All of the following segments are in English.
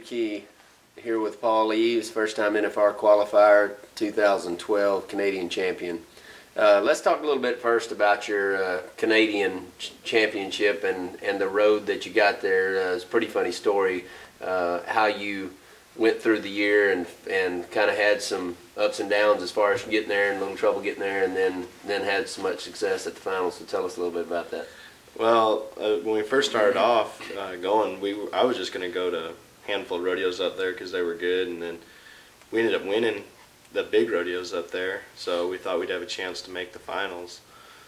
Key, here with Paul Eaves, first-time NFR qualifier, 2012 Canadian champion. Let's talk a little bit first about your Canadian championship and the road that you got there. It's a pretty funny story, how you went through the year and kind of had some ups and downs as far as getting there and a little trouble getting there, and then had so much success at the finals. So tell us a little bit about that. Well, when we first started off going, I was just going to go to a handful of rodeos up there because they were good, and then we ended up winning the big rodeos up there, so we thought we'd have a chance to make the finals.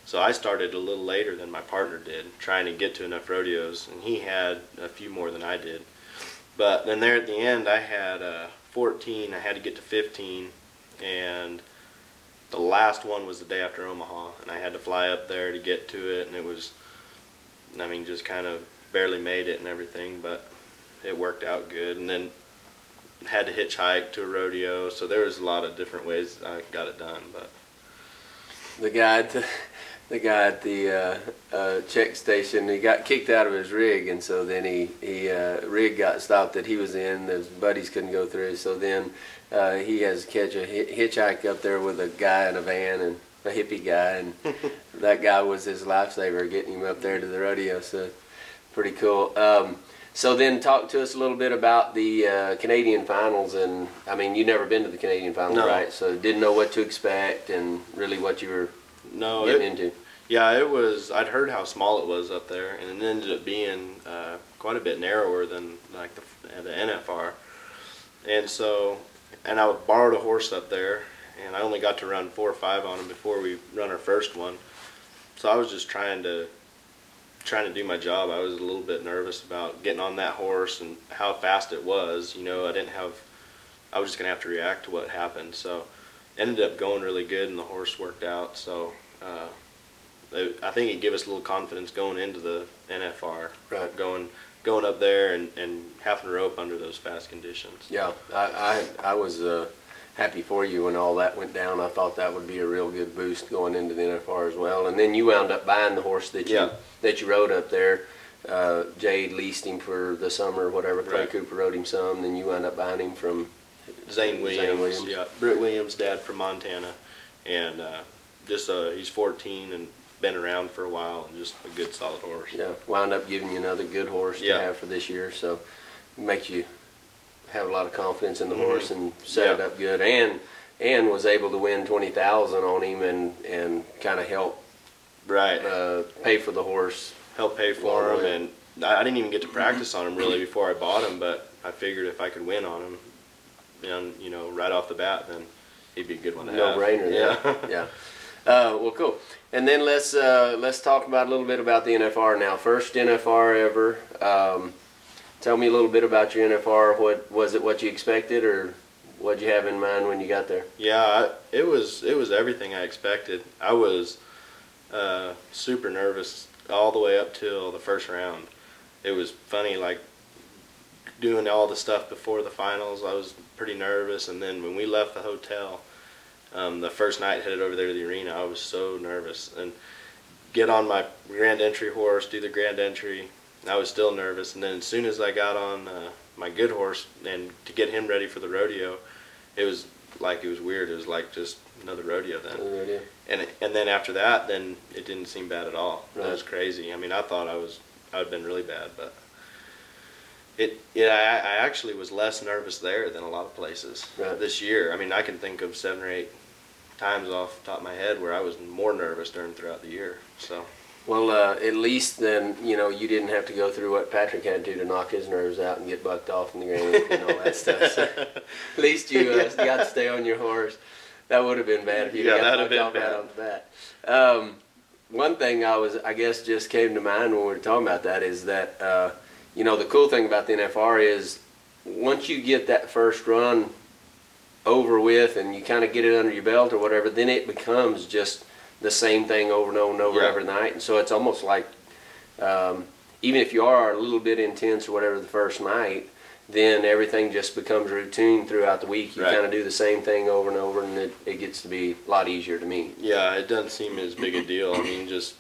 So I started a little later than my partner did, trying to get to enough rodeos, and he had a few more than I did. But then there at the end, I had 14, I had to get to 15, and the last one was the day after Omaha, and I had to fly up there to get to it, and it was, I mean, just kind of barely made it and everything, but it worked out good. And then had to hitchhike to a rodeo, so there was a lot of different ways I got it done. But the guy at the check station, he got kicked out of his rig, and so then rig got stopped that he was in. His buddies couldn't go through, so then he has to catch a hitchhike up there with a guy in a van, and a hippie guy, and that guy was his lifesaver, getting him up there to the rodeo. So pretty cool. So then talk to us a little bit about the Canadian Finals. And I mean, you've never been to the Canadian Finals, no. Right? So didn't know what to expect and really what you were getting into. Yeah, it was, I'd heard how small it was up there, and it ended up being quite a bit narrower than like the NFR. And so, and I borrowed a horse up there, and I only got to run 4 or 5 on him before we run our first one. So I was just trying to do my job. I was a little bit nervous about getting on that horse and how fast it was. You know, I was just gonna have to react to what happened. So ended up going really good, and the horse worked out. So I think it gave us a little confidence going into the NFR. Right. Going up there and having to rope under those fast conditions. Yeah, I was happy for you when all that went down. I thought that would be a real good boost going into the NFR as well. And then you wound up buying the horse that you rode up there. Jade leased him for the summer or whatever. Clay Right. Kooper rode him some. Then you wound up buying him from Zane Williams. Yeah, Britt Williams' dad from Montana, and he's 14 and been around for a while, and just a good solid horse. Yeah, wound up giving you another good horse to have for this year. So it makes you have a lot of confidence in the horse and set it up good, and was able to win 20,000 on him and kind of help pay for the horse. Help pay for him, and I didn't even get to practice on him really before I bought him, but I figured if I could win on him, and you know, right off the bat, then he'd be a good one to have. No brainer. Yeah. Well, cool. And then let's talk about a little bit about the NFR now. First NFR ever. Tell me a little bit about your NFR. What was it? What you expected, or what you have in mind when you got there? Yeah, it was everything I expected. I was super nervous all the way up till the first round. It was funny, like doing all the stuff before the finals. I was pretty nervous, and then when we left the hotel, the first night headed over there to the arena, I was so nervous. And get on my grand entry horse, do the grand entry. I was still nervous, and then as soon as I got on my good horse and to get him ready for the rodeo, it was weird. It was like just another rodeo then. And then after that, then it didn't seem bad at all. Right. That was crazy. I mean, I thought I'd been really bad, but I actually was less nervous there than a lot of places this year. I mean, I can think of 7 or 8 times off the top of my head where I was more nervous throughout the year. So. Well, at least then, you know, you didn't have to go through what Patrick had to knock his nerves out and get bucked off in the ground and all that stuff. So at least you got to stay on your horse. That would have been bad if you got bucked off out on the bat. One thing I guess just came to mind when we were talking about that is that, you know, the cool thing about the NFR is once you get that first run over with and you kind of get it under your belt or whatever, then it becomes just the same thing over and over and over every night. And so it's almost like, even if you are a little bit intense or whatever the first night, then everything just becomes routine throughout the week. You kind of do the same thing over and over, and it gets to be a lot easier to me. Yeah, it doesn't seem as big a deal. I mean, just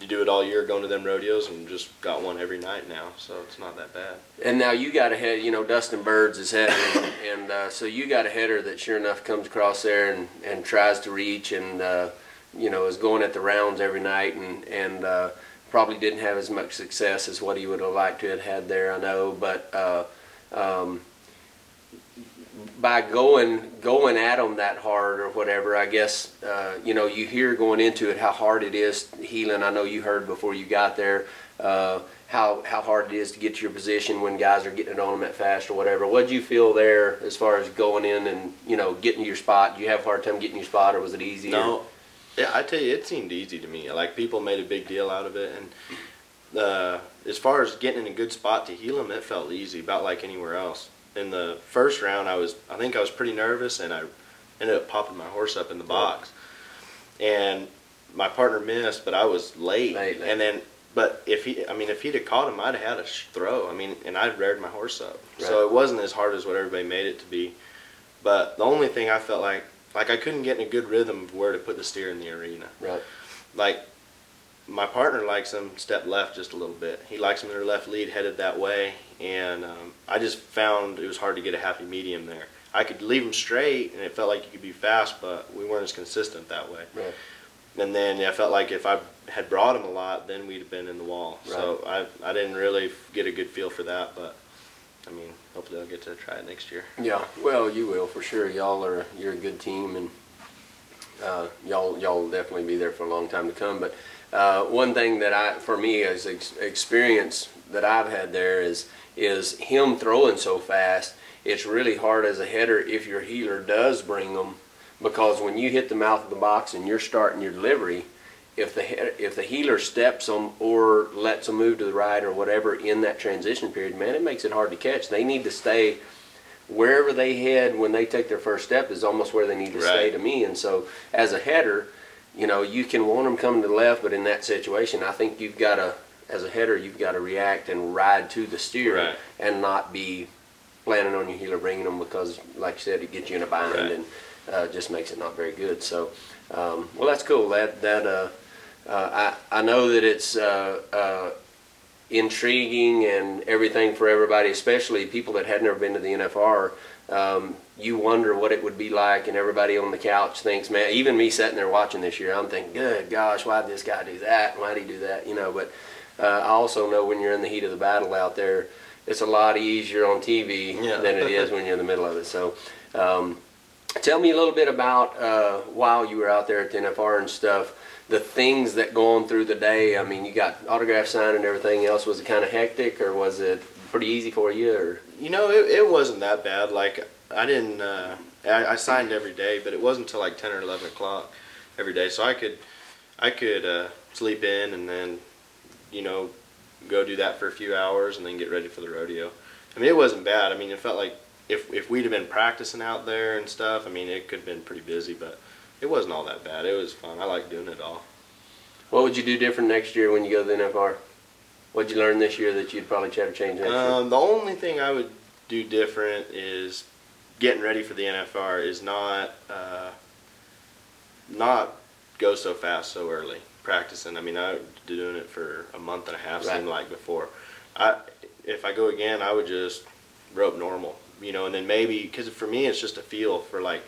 you do it all year going to them rodeos, and just got one every night now, so it's not that bad. And now you got a head, you know, Dustin Birds is heading, and so you got a header that sure enough comes across there and tries to reach, and you know, is going at the rounds every night, and probably didn't have as much success as what he would have liked to have had there, I know, but by going at them that hard or whatever, I guess, you know, you hear going into it how hard it is heeling. I know you heard before you got there how hard it is to get to your position when guys are getting it on them that fast or whatever. What did you feel there as far as going in and, you know, getting your spot? Do you have a hard time getting your spot, or was it easy? No, yeah, I tell you, it seemed easy to me. Like, people made a big deal out of it, and as far as getting in a good spot to heel them, it felt easy, about like anywhere else. In the first round, I think I was pretty nervous, and I ended up popping my horse up in the box, and my partner missed, but I was late. And then, but if he'd have caught him, I'd have had a throw. I mean, and I'd reared my horse up, so it wasn't as hard as what everybody made it to be. But the only thing I felt like I couldn't get in a good rhythm of where to put the steer in the arena. Right. Like, my partner likes them step left just a little bit. He likes them in their left lead, headed that way, and I just found it was hard to get a happy medium there. I could leave them straight, and it felt like you could be fast, but we weren't as consistent that way. Right. And then I felt like if I had brought them a lot, then we'd have been in the wall. Right. So I didn't really get a good feel for that, but I mean, hopefully I'll get to try it next year. Yeah, well, you will for sure. You're a good team, and y'all will definitely be there for a long time to come. But one thing that for me as experience that I've had there is him throwing so fast. It's really hard as a header if your heeler does bring them, because when you hit the mouth of the box and you're starting your delivery, if the heeler steps them or lets them move to the right or whatever in that transition period, man, it makes it hard to catch. They need to stay wherever they head when they take their first step is almost where they need to stay to me. And so as a header, you know, you can want them coming to the left, but in that situation, I think you've got to, as a header, you've got to react and ride to the steer and not be planning on your heeler bringing them, because, like you said, it gets you in a bind and just makes it not very good. So, well, that's cool. I know that it's intriguing and everything for everybody, especially people that had never been to the NFR. You wonder what it would be like, and everybody on the couch thinks, man, even me sitting there watching this year, I'm thinking, good gosh, why did this guy do that? Why did he do that? You know, but I also know when you're in the heat of the battle out there, it's a lot easier on TV than it is when you're in the middle of it. So tell me a little bit about while you were out there at the NFR and stuff, the things that go on through the day. I mean, you got autograph signing and everything else. Was it kind of hectic, or was it pretty easy for you? Or, you know, it wasn't that bad. Like, I didn't, I signed every day, but it wasn't until like 10 or 11 o'clock every day. So I could sleep in and then, you know, go do that for a few hours and then get ready for the rodeo. I mean, it wasn't bad. I mean, it felt like if we'd have been practicing out there and stuff, I mean, it could have been pretty busy, but it wasn't all that bad. It was fun. I like doing it all. What would you do different next year when you go to the NFR? What did you learn this year that you'd probably try to change next year? The only thing I would do different is getting ready for the NFR is not go so fast so early practicing. I mean, I was doing it for a month and a half, seemed like, before. If I go again, I would just rope normal, you know, and then maybe, because for me it's just a feel for, like,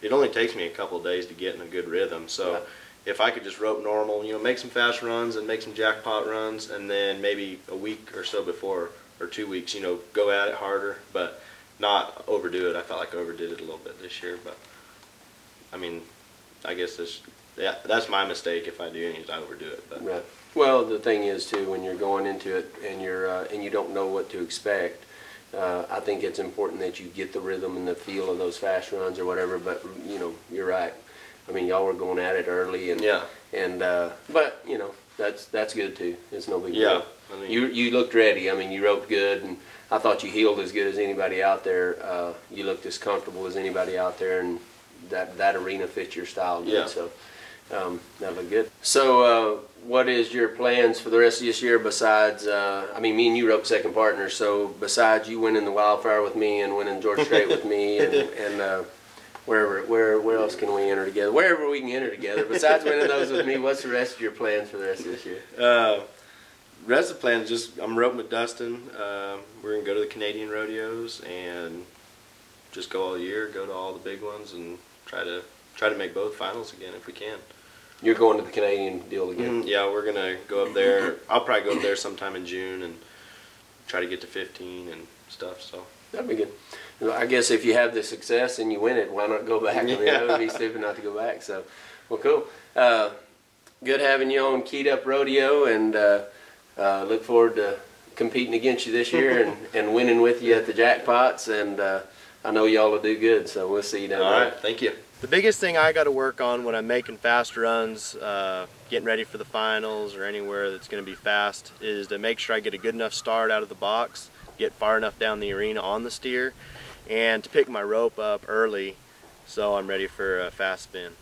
it only takes me a couple of days to get in a good rhythm. So if I could just rope normal, you know, make some fast runs and make some jackpot runs, and then maybe a week or so before, or 2 weeks, you know, go at it harder, but not overdo it. I felt like I overdid it a little bit this year, but I mean, I guess that's my mistake if I do anything, I overdo it. But. Right. Well, the thing is too, when you're going into it and you don't know what to expect, I think it's important that you get the rhythm and the feel of those fast runs or whatever. But you know, you're right. I mean, y'all were going at it early, and but you know, that's good too. It's no big deal. I mean, you looked ready. I mean, you roped good, and I thought you heeled as good as anybody out there. You looked as comfortable as anybody out there, and that arena fits your style good. Yeah. So that looked good. So what is your plans for the rest of this year besides, I mean, me and you roped second partners, so besides you winning the Wildfire with me and winning Georgia Strait with me and where else can we enter together? Wherever we can enter together. Besides winning those with me, what's the rest of your plans for the rest of this year? Rest of the plan is just I'm roping with Dustin. We're gonna go to the Canadian rodeos and just go all year, go to all the big ones, and try to make both finals again if we can. You're going to the Canadian deal again? Yeah, we're gonna go up there. I'll probably go up there sometime in June and try to get to 15 and stuff. So that'd be good. I guess if you have the success and you win it, why not go back? I mean, it would be stupid not to go back. So, well, cool. Good having you on Keyed Up Rodeo, and look forward to competing against you this year and winning with you at the jackpots. And I know y'all will do good. So we'll see you down there. All right, thank you. The biggest thing I got to work on when I'm making fast runs, getting ready for the finals or anywhere that's going to be fast, is to make sure I get a good enough start out of the box, get far enough down the arena on the steer, and to pick my rope up early so I'm ready for a fast spin.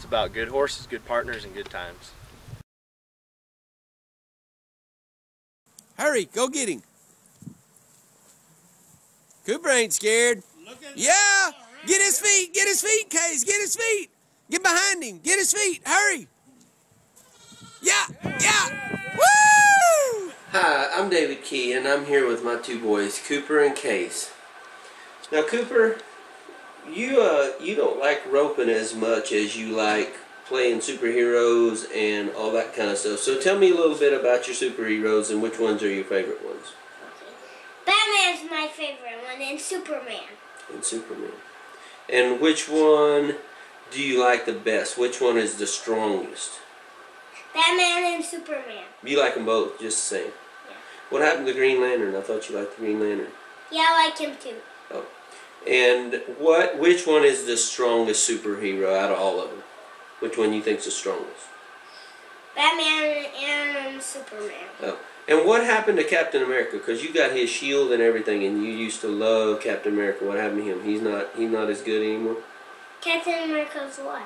About good horses, good partners, and good times. Hurry, go get him. Kooper ain't scared. Yeah, get his feet, Kase, get his feet. Get behind him, get his feet, hurry. Yeah. Woo! Hi, I'm David Key, and I'm here with my two boys, Kooper and Kase. Now, Kooper, you don't like roping as much as you like playing superheroes and all that kind of stuff. So tell me a little bit about your superheroes and which ones are your favorite ones. Okay. Batman's my favorite one, and Superman. And Superman. And which one do you like the best? Which one is the strongest? Batman and Superman. You like them both, just the same. Yeah. What happened to the Green Lantern? I thought you liked the Green Lantern. Yeah, I like him too. Oh. And which one is the strongest superhero out of all of them? Which one you think's the strongest? Batman and Superman. Oh. And what happened to Captain America? Because you got his shield and everything, and you used to love Captain America. What happened to him? He's not as good anymore? Captain America's what?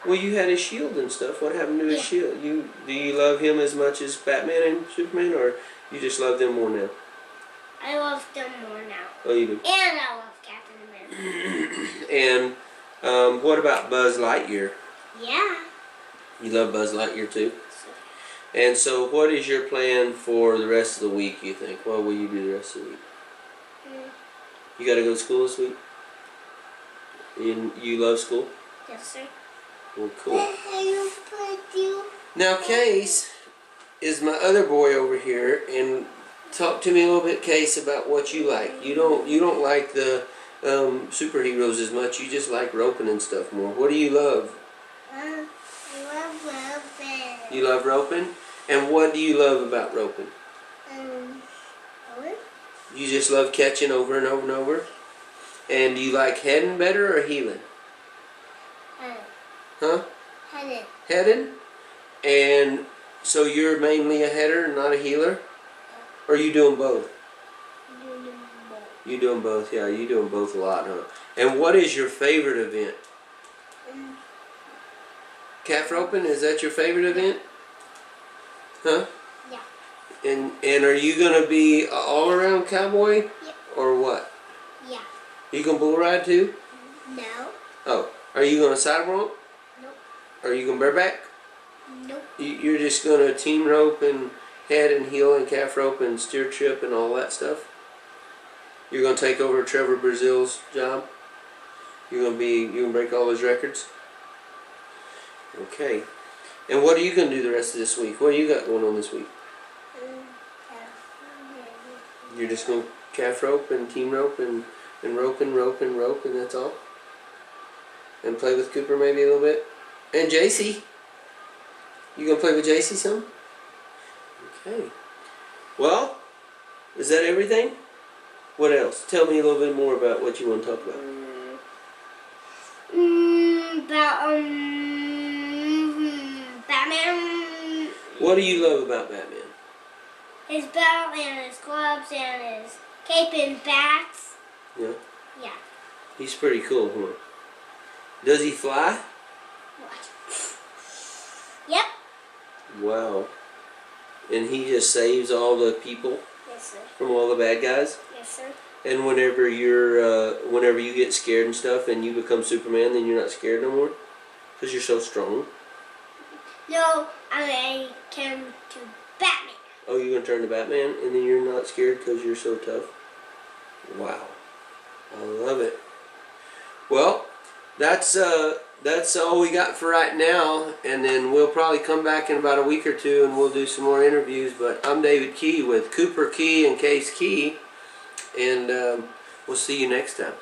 Well, you had his shield and stuff. What happened to his shield? Do you love him as much as Batman and Superman, or you just love them more now? I love them more now. Oh, you do? And I love Captain America. And what about Buzz Lightyear? Yeah. You love Buzz Lightyear too? And so what is your plan for the rest of the week, you think? What will you do the rest of the week? You got to go to school this week? You love school? Yes, sir. Well, cool. Now, Kase is my other boy over here, and talk to me a little bit, Kase, about what you like. You don't like the superheroes as much. You just like roping and stuff more. What do you love? I love roping. You love roping? And what do you love about roping? What? You just love catching over and over and over? And do you like heading better or heeling? Huh? Headed. Headed? And so you're mainly a header, not a healer? Or are you doing both? You doing both, yeah. You doing both a lot, huh? And what is your favorite event? Calf roping, is that your favorite event? Huh? Yeah. And are you gonna be an all-around cowboy? Yep. Or what? Yeah. You gonna bull ride too? No. Oh, are you gonna saddle rope? Nope. Are you gonna bareback? Nope. You're just gonna team rope and head and heel and calf rope and steer trip and all that stuff? You're gonna take over Trevor Brazil's job? You gonna break all his records? Okay. And what are you gonna do the rest of this week? What do you got going on this week? You're just gonna calf rope and team rope and rope and that's all? And play with Kooper maybe a little bit? And JC? You gonna play with JC some? Okay. Well, is that everything? What else? Tell me a little bit more about what you want to talk about. Batman. What do you love about Batman? His belt and his gloves and his cape and bats. Yeah. Yeah. He's pretty cool, huh? Does he fly? What? Yep. Wow. And he just saves all the people Yes, sir. from all the bad guys? Yes, sir. And whenever you get scared and stuff and you become Superman, then you're not scared no more? Because you're so strong. No, I came to Batman. Oh, you're going to turn to Batman and then you're not scared because you're so tough? Wow. I love it. Well, that's all we got for right now, and then we'll probably come back in about a week or two and we'll do some more interviews. But I'm David Key with Kooper Kase Key, and we'll see you next time.